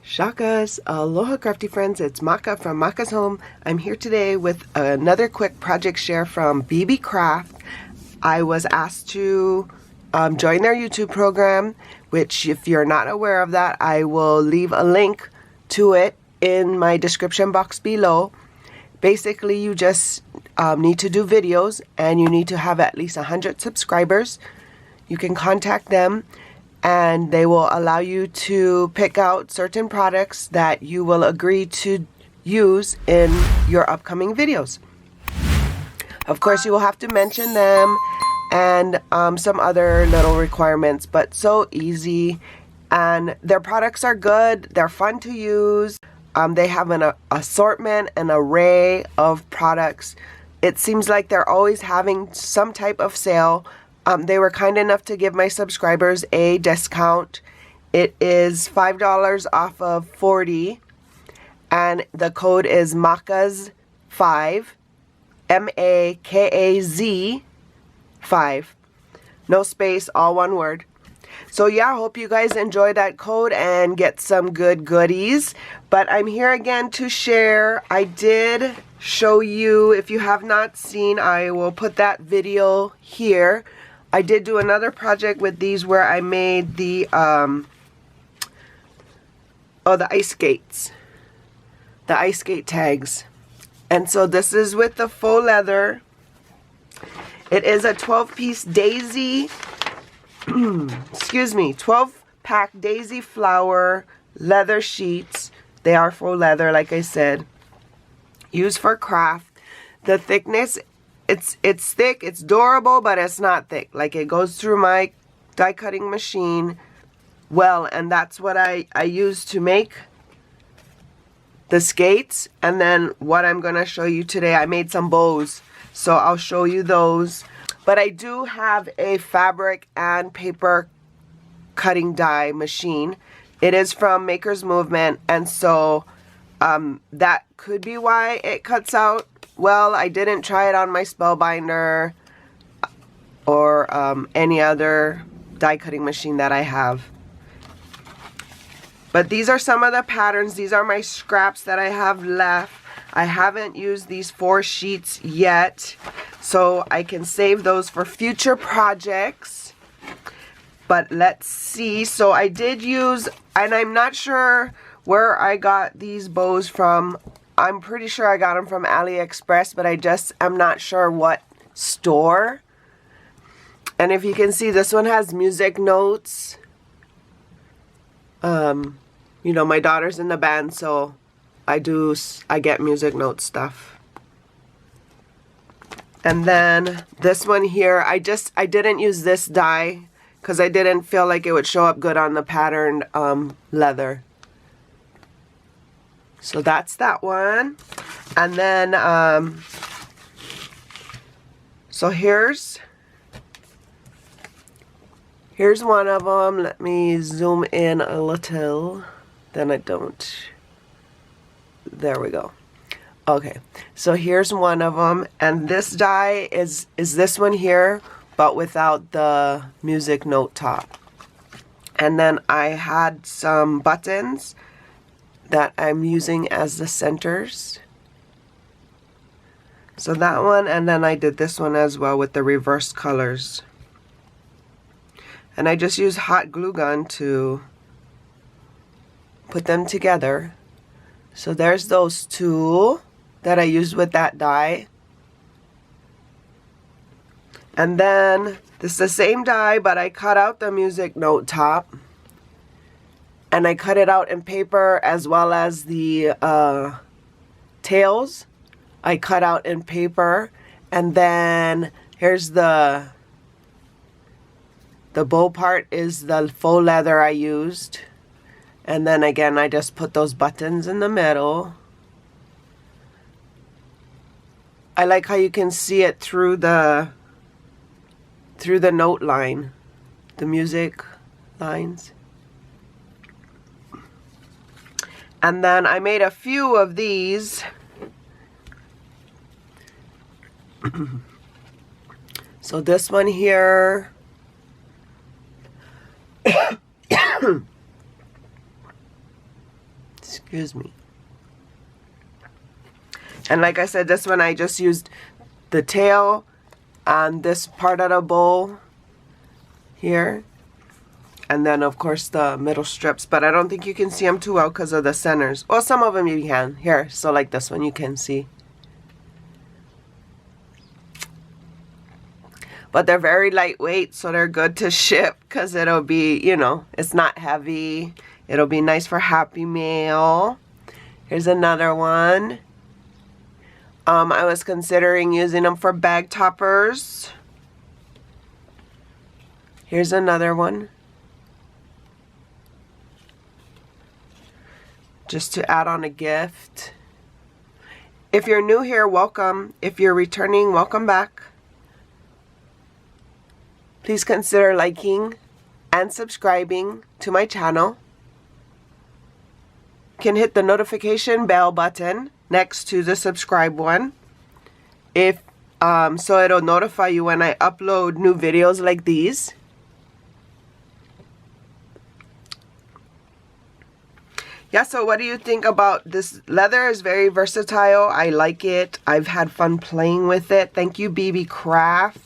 Shakas, aloha crafty friends, it's Maka from Makaz Home. I'm here today with another quick project share from BB Craft. I was asked to join their YouTube program, which if you're not aware of that, I will leave a link to it in my description box below. Basically, you just need to do videos and you need to have at least 100 subscribers. You can contact them and they will allow you to pick out certain products that you will agree to use in your upcoming videos. Of course, you will have to mention them and some other little requirements, but so easy. And their products are good, they're fun to use. They have an assortment, an array of products. It seems like they're always having some type of sale. They were kind enough to give my subscribers a discount. It is $5 off of $40, and the code is Makaz5, M-A-K-A-Z 5. No space, all one word. So yeah, hope you guys enjoy that code and get some good goodies. But I'm here again to share. I did show you, if you have not seen, I will put that video here. I did do another project with these where I made the the ice skates. The ice skate tags. And so this is with the faux leather. It is a 12-piece daisy, excuse me, 12-pack daisy flower leather sheets. They are faux leather, like I said. Used for craft. The thickness, it's thick, it's durable, but it's not thick. Like, it goes through my die cutting machine well, and that's what I use to make the skates. And then what I'm gonna show you today, I made some bows, so I'll show you those. But I do have a fabric and paper cutting die machine. It is from Maker's Movement, and so that could be why it cuts out. Well, I didn't try it on my Spellbinder or any other die cutting machine that I have. But these are some of the patterns. These are my scraps that I have left. I haven't used these 4 sheets yet, so I can save those for future projects. But let's see. So I did use, and I'm not sure where I got these bows from. I'm pretty sure I got them from AliExpress, but I'm not sure what store. And if you can see, this one has music notes. You know, my daughter's in the band, so I get music note stuff. And then this one here, I didn't use this die because I didn't feel like it would show up good on the patterned leather. So that's that one. And then so here's one of them. Let me zoom in a little. Then I don't. There we go. Okay, so here's one of them, and this die is this one here, but without the music note top. And then I had some buttons that I'm using as the centers. So that one, and then I did this one as well with the reverse colors. And I just used hot glue gun to put them together. So there's those 2 that I used with that die. And then this is the same die, but I cut out the music note top. And I cut it out in paper, as well as the tails. I cut out in paper. And then here's the bow part is the faux leather I used. And then again, I just put those buttons in the middle. I like how you can see it through the note line, the music lines. And then I made a few of these. So this one here. Excuse me. And like I said, this one I just used the tail on this part of the bowl here. And then of course the middle strips, but I don't think you can see them too well because of the centers. Well, some of them you can. Here, so like this one you can see. But they're very lightweight, so they're good to ship because it'll be, you know, it's not heavy. It'll be nice for Happy Meal. Here's another one. I was considering using them for bag toppers. Here's another one. Just to add on a gift. If you're new here, welcome. If you're returning, welcome back. Please consider liking and subscribing to my channel. You can hit the notification bell button next to the subscribe one. So it'll notify you when I upload new videos like these. Yeah, so what do you think about this? Leather is very versatile. I like it. I've had fun playing with it. Thank you, BB Craft,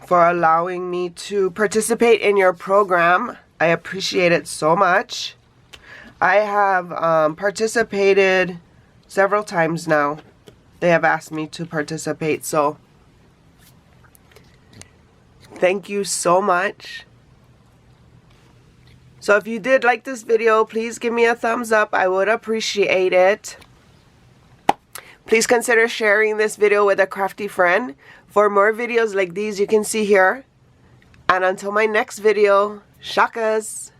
for allowing me to participate in your program. I appreciate it so much. I have participated several times now. They have asked me to participate, so thank you so much. So if you did like this video, please give me a thumbs up. I would appreciate it. Please consider sharing this video with a crafty friend. For more videos like these you can see here. And until my next video, shakas!